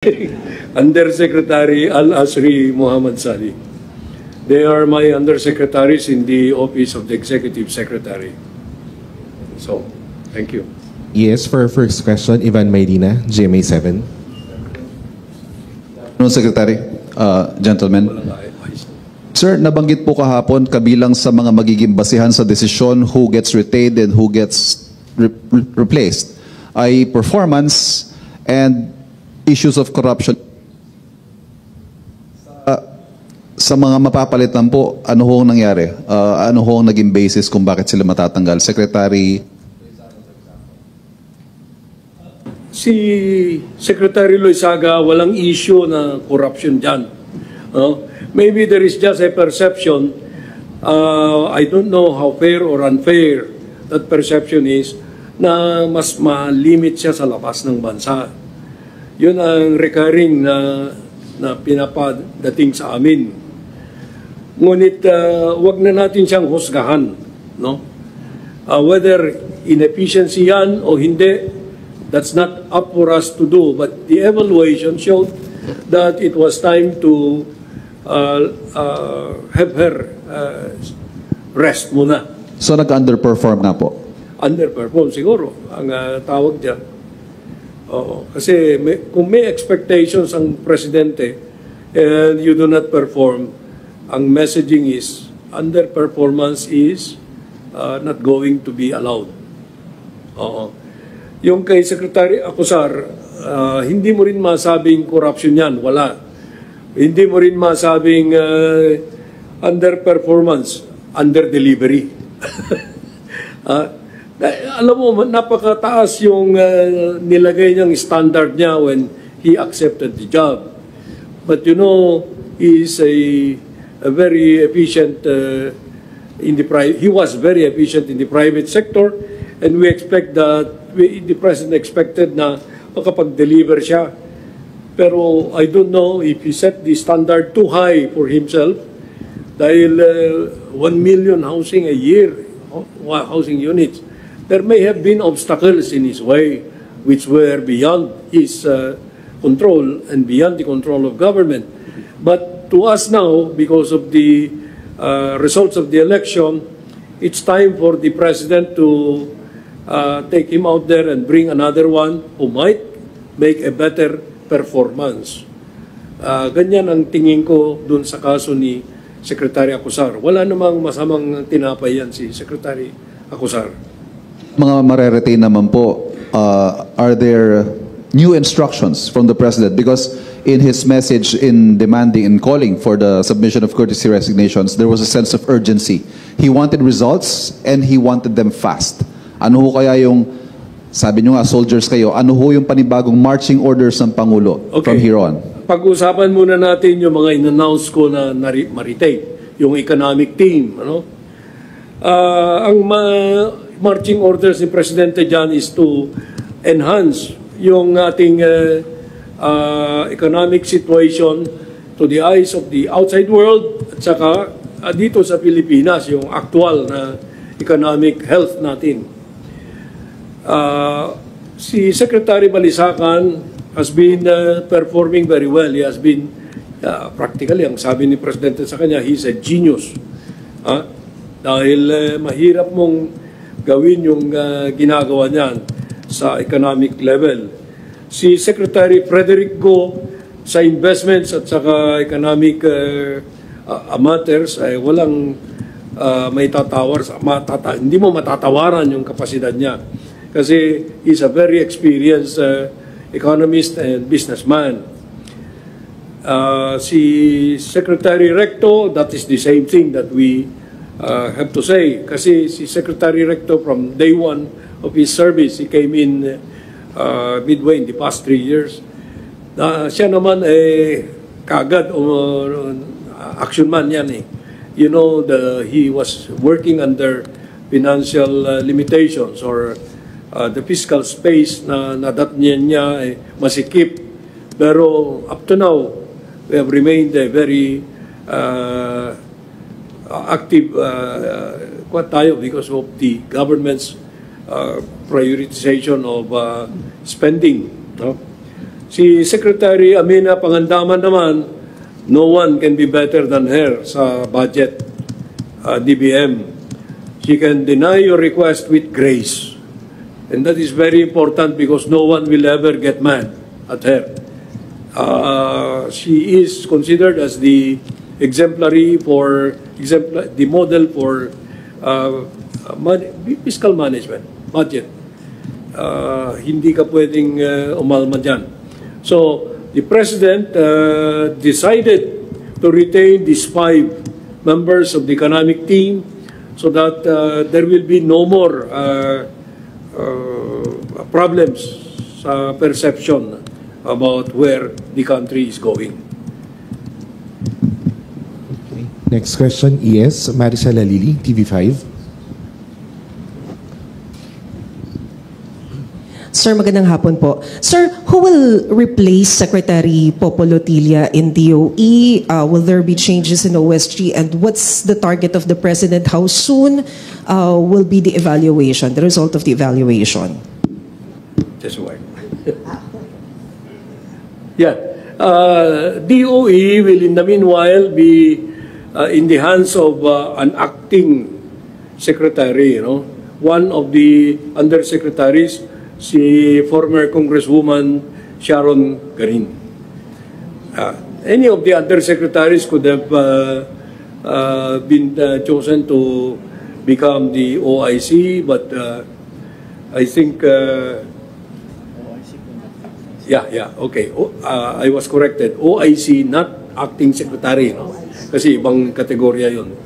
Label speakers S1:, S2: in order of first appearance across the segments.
S1: Undersecretary Al-Asri Muhammad Sali. They are my undersecretaries in the Office of the Executive Secretary. So, thank you.
S2: Yes, for our first question, Ivan Maydina, GMA7.
S3: No, Secretary, gentlemen. Sir, nabanggit po kahapon kabilang sa mga magiging basihan sa desisyon who gets retained and who gets replaced ay performance and issues of corruption. Sa mga mapapalitan po, ano hong nangyari? Ano hong naging basis kung bakit sila matatanggal? Secretary?
S1: Si Secretary Loizaga, walang issue na corruption dyan. Maybe there is just a perception, I don't know how fair or unfair that perception is, na mas ma-limit siya sa labas ng bansa. Yun ang recurring na pinapadating sa amin. Ngunit wag na natin siyang husgahan, no? Whether inefficiency yan o hindi, that's not up for us to do. But the evaluation showed that it was time to have her rest muna.
S3: So nag-underperform na po?
S1: Underperform siguro ang tawag dyan. Oo. Kasi kung may expectations ang presidente and you do not perform, ang messaging is underperformance is not going to be allowed. Oo. Yung kay Secretary Acosar, hindi mo rin masabing corruption yan. Wala. Hindi mo rin masabing underperformance, under-delivery. Alam mo, napakataas yung nilagay niyang standard niya when he accepted the job. But you know, he is a very efficient he was very efficient in the private sector, and we expect that the President expected na makapag-deliver siya. Pero I don't know if he set the standard too high for himself dahil 1 million housing a year, housing units. There may have been obstacles in his way which were beyond his control and beyond the control of government. But to us now, because of the results of the election, it's time for the President to take him out there and bring another one who might make a better performance. Ganyan ang tingin ko dun sa kaso ni Secretary Acosar. Wala namang masamang tinapay yan si Secretary Acosar.
S3: Mga mareretain naman po, are there new instructions from the President? Because in his message in demanding and calling for the submission of courtesy resignations, there was a sense of urgency. He wanted results and he wanted them fast. Ano ho kaya yung, sabi nyo nga, soldiers kayo, ano ho yung panibagong marching orders ng Pangulo from here on?
S1: Pag-usapan muna natin yung mga in-announce ko na ma-retain, yung economic team. Ano? Ang marching orders ni Presidente dyan is to enhance yung ating economic situation to the eyes of the outside world at saka dito sa Pilipinas, yung actual na economic health natin. Si Secretary Balisacan has been performing very well. He has been, practically, ang sabi ni Presidente sa kanya, he's a genius. Dahil mahirap mong gawin yung ginagawa niyan sa economic level. Si Secretary Frederick Go sa investments at saka economic matters ay walang may tatawar, hindi mo matatawaran yung kapasidad niya. Kasi he's a very experienced economist and businessman. Si Secretary Recto, that is the same thing that we have to say. Kasi si Secretary Recto from day one of his service, he came in midway in the past 3 years. Siya naman kagad action man yan eh. You know, he was working under financial limitations or the fiscal space na nadatnyan niya masikip. Pero up to now, we have remained very active tayo because of the government's prioritization of spending. No? Si Secretary Amina Pangandaman naman, no one can be better than her sa budget, DBM. She can deny your request with grace. And that is very important because no one will ever get mad at her. She is considered as the the model for fiscal management, budget. Hindi ka pwedeng umalma dyan. So, the President decided to retain these 5 members of the economic team so that there will be no more problems sa perception about where the country is going.
S2: Okay. Next question, ES, Maricel Alili, TV5.
S4: Sir, magandang hapon po. Sir, who will replace Secretary Popo Lotilla in DOE? Will there be changes in OSG? And what's the target of the President? How soon will be the evaluation, the result of the evaluation?
S1: Just wait. Yeah. DOE will in the meanwhile be in the hands of an acting secretary, you know. One of the undersecretaries, si former Congresswoman Sharon Garin. Any of the other secretaries could have been chosen to become the OIC, but I think, okay. I was corrected. OIC, not acting secretary, no? Kasi ibang kategorya yun.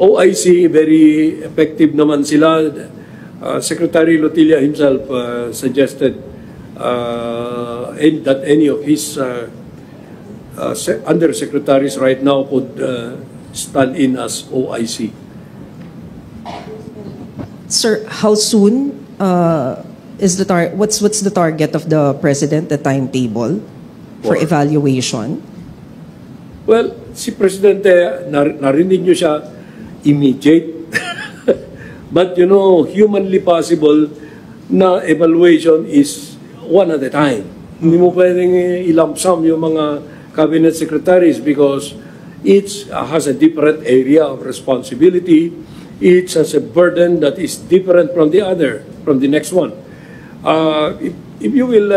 S1: OIC, very effective naman sila. Secretary Lotilla himself suggested that any of his undersecretaries right now could stand in as OIC.
S4: Sir, how soon is the what's the target of the President, the timetable for evaluation?
S1: Well, si Presidente, narinig niyo siya, immediate. But you know, humanly possible na evaluation is one at a time. Hindi mo pwedeng i-lump sum yung mga cabinet secretaries because each has a different area of responsibility. Each has a burden that is different from the other, from the next one. If you will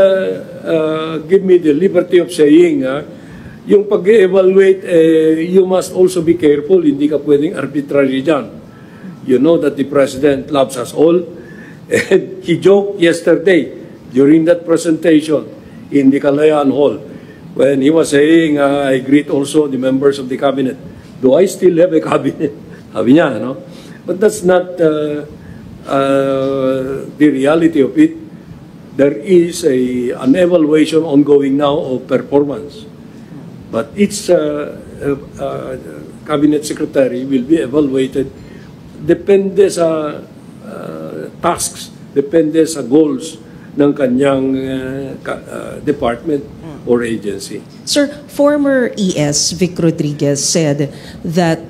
S1: give me the liberty of saying, yung pag-evaluate, you must also be careful. Hindi ka pwedeng arbitrary dyan. You know that the President loves us all. And he joked yesterday during that presentation in the Kalayaan Hall when he was saying, I greet also the members of the cabinet. Do I still have a cabinet? Sabi niya, no? But that's not the reality of it. There is an evaluation ongoing now of performance. But each cabinet secretary will be evaluated depende sa tasks, depende sa goals ng kanyang department or agency.
S4: Sir, former ES Vic Rodriguez said that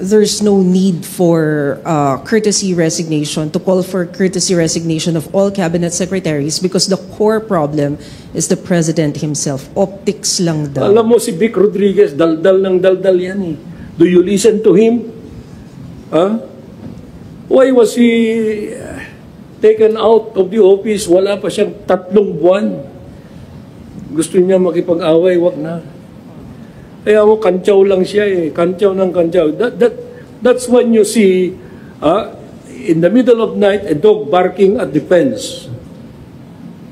S4: there's no need for courtesy resignation, to call for courtesy resignation of all cabinet secretaries because the core problem is the President himself. Optics lang daw.
S1: Alam mo si Vic Rodriguez, daldal ng daldal yan eh. Do you listen to him? Huh? Why was he taken out of the office? Wala pa siyang 3 buwan. Gusto niya makipag-away, wag na. Kaya mo, kantsaw lang siya eh. Kantsaw ng kantsaw. That's when you see, in the middle of night, a dog barking at the fence.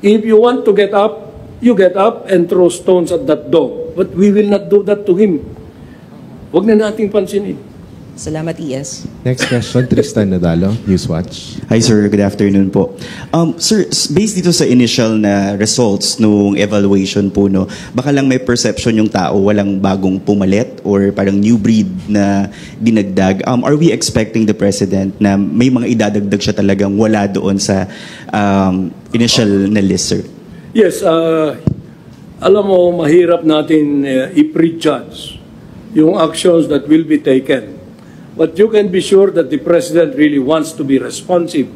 S1: If you want to get up, you get up and throw stones at that dog. But we will not do that to him. Wag na nating pansinin.
S4: Salamat, ES.
S2: Next question, Tristan Nadalo, Newswatch.
S5: Hi sir, good afternoon po. Sir, based dito sa initial na results nung evaluation po, no, baka lang may perception yung tao walang bagong pumalit or parang new breed na dinagdag. Are we expecting the President na may mga idadagdag siya talagang wala doon sa initial na list, sir?
S1: Yes, alam mo, mahirap natin i-prejudge yung actions that will be taken. But you can be sure that the President really wants to be responsive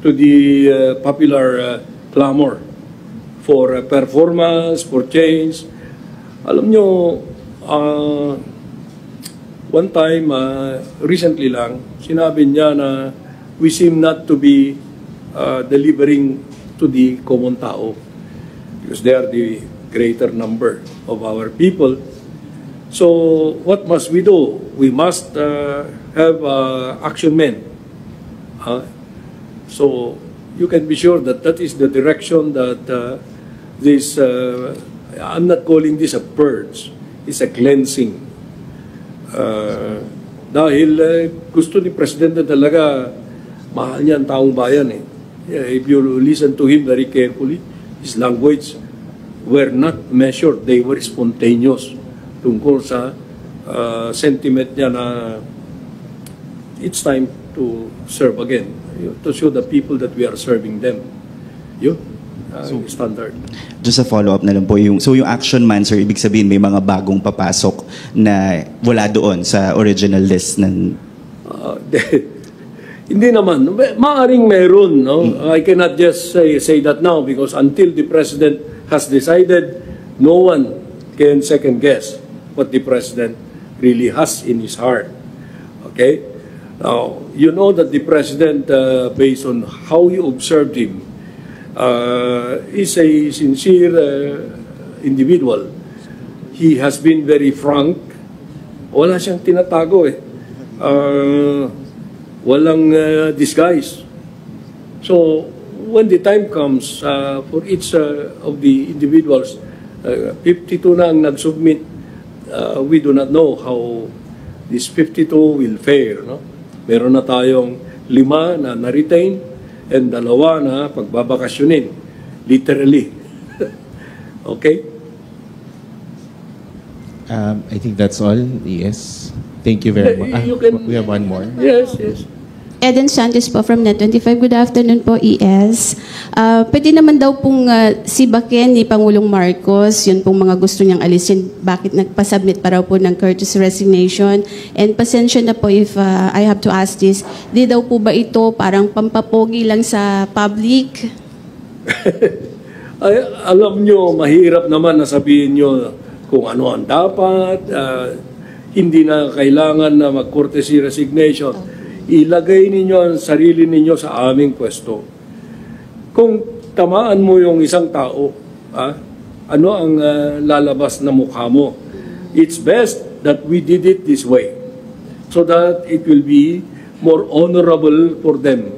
S1: to the popular clamor. for performance, for change. Alam nyo, one time, recently lang, sinabi niya na we seem not to be delivering to the common tao because they are the greater number of our people. So what must we do? We must have action men. So you can be sure that that is the direction that this, I'm not calling this a purge, it's a cleansing. Dahil gusto ni Presidente talaga, mahal niya ang taong bayan eh. If you listen to him very carefully, his language were not measured, they were spontaneous tungkol sa sentiment niya na it's time to serve again, to show the people that we are serving them. Yun, standard.
S5: Just a follow-up na lang po. Yung action man, sir, ibig sabihin may mga bagong papasok na wala doon sa original list ng...
S1: Hindi naman. Maaring meron. No? I cannot just say that now because until the President has decided, no one can second-guess what the President really has in his heart. Okay? Now, you know that the President, based on how you observed him, is a sincere individual. He has been very frank. Wala siyang tinatago eh. Walang disguise. So, when the time comes for each of the individuals, 52 na ang nag-submit, we do not know how this 52 will fare. No? Meron na tayong 5 na na-retain and 2 na pagbabakasyonin. Literally. Okay?
S2: I think that's all. Yes. Thank you very much. We have one more.
S1: Yes, yes.
S6: Eden Santos po from Net25. Good afternoon po, ES. Pwede naman daw pong sibakin ni Pangulong Marcos, yun pong mga gusto niyang alisin, bakit nagpasubmit pa raw po ng courtesy resignation. And pasensya na po if I have to ask this, di daw po ba ito parang pampapogi lang sa public?
S1: Ay, alam nyo, mahirap naman na sabihin nyo kung ano ang dapat, hindi na kailangan na mag-courtesy resignation. Ilagay ninyo ang sarili ninyo sa aming pwesto. Kung tamaan mo yung isang tao, ano ang lalabas na mukha mo? It's best that we did it this way so that it will be more honorable for them.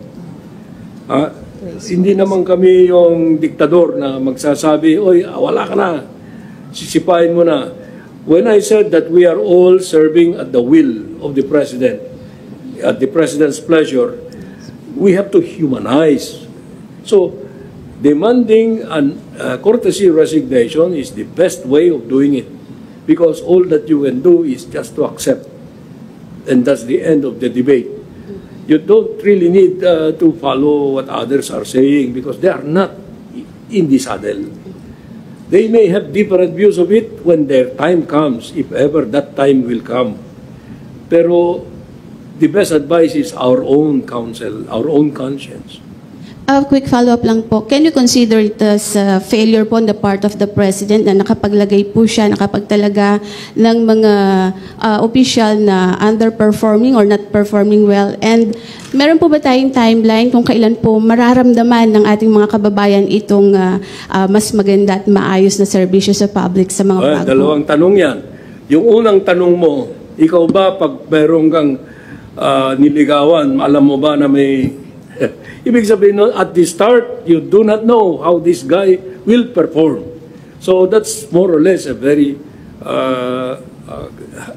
S1: Hindi naman kami yung diktador na magsasabi, oy, wala ka na, sisipain mo na. When I said that we are all serving at the will of the President, at the President's pleasure, we have to humanize. So, demanding a courtesy resignation is the best way of doing it because all that you can do is just to accept. And that's the end of the debate. You don't really need to follow what others are saying because they are not in the saddle. They may have different views of it when their time comes, if ever that time will come. Pero the best advice is our own counsel, our own conscience.
S6: A quick follow-up lang po. Can you consider it as a failure po on the part of the President na nakapaglagay po siya, nakapagtalaga ng mga official na underperforming or not performing well? And meron po ba tayong timeline kung kailan po mararamdaman ng ating mga kababayan itong mas maganda at maayos na serbisyo sa public sa mga bago?
S1: Dalawang tanong yan. Yung unang tanong mo, ikaw ba pag meron kang niligawan, alam mo ba na may ibig sabihin at the start you do not know how this guy will perform, so that's more or less a very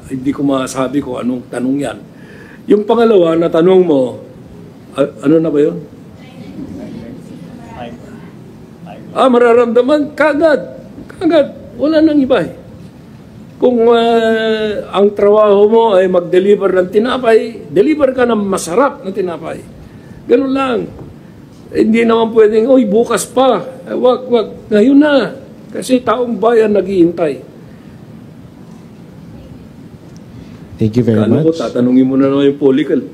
S1: hindi ko masabi ko anong tanong yan. Yung pangalawa na tanong mo, ano na ba yun? Mararamdaman kagad, wala nang iba eh. Kung ang trabaho mo ay mag-deliver ng tinapay, deliver ka ng masarap na tinapay. Ganun lang. Hindi naman pwedeng, oy, bukas pa. Wag. Ngayon na. Kasi taong bayan naghihintay.
S2: Thank you very much.
S1: Tatanungin mo na naman yung political.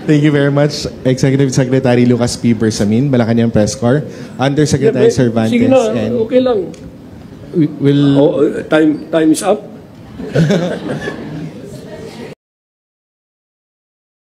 S2: Thank you very much, Executive Secretary Lucas P. Bersamin, Malacanang Press Corps, Undersecretary Cervantes,
S1: Sige na,
S2: and
S1: okay lang.
S2: we will...
S1: Time is up.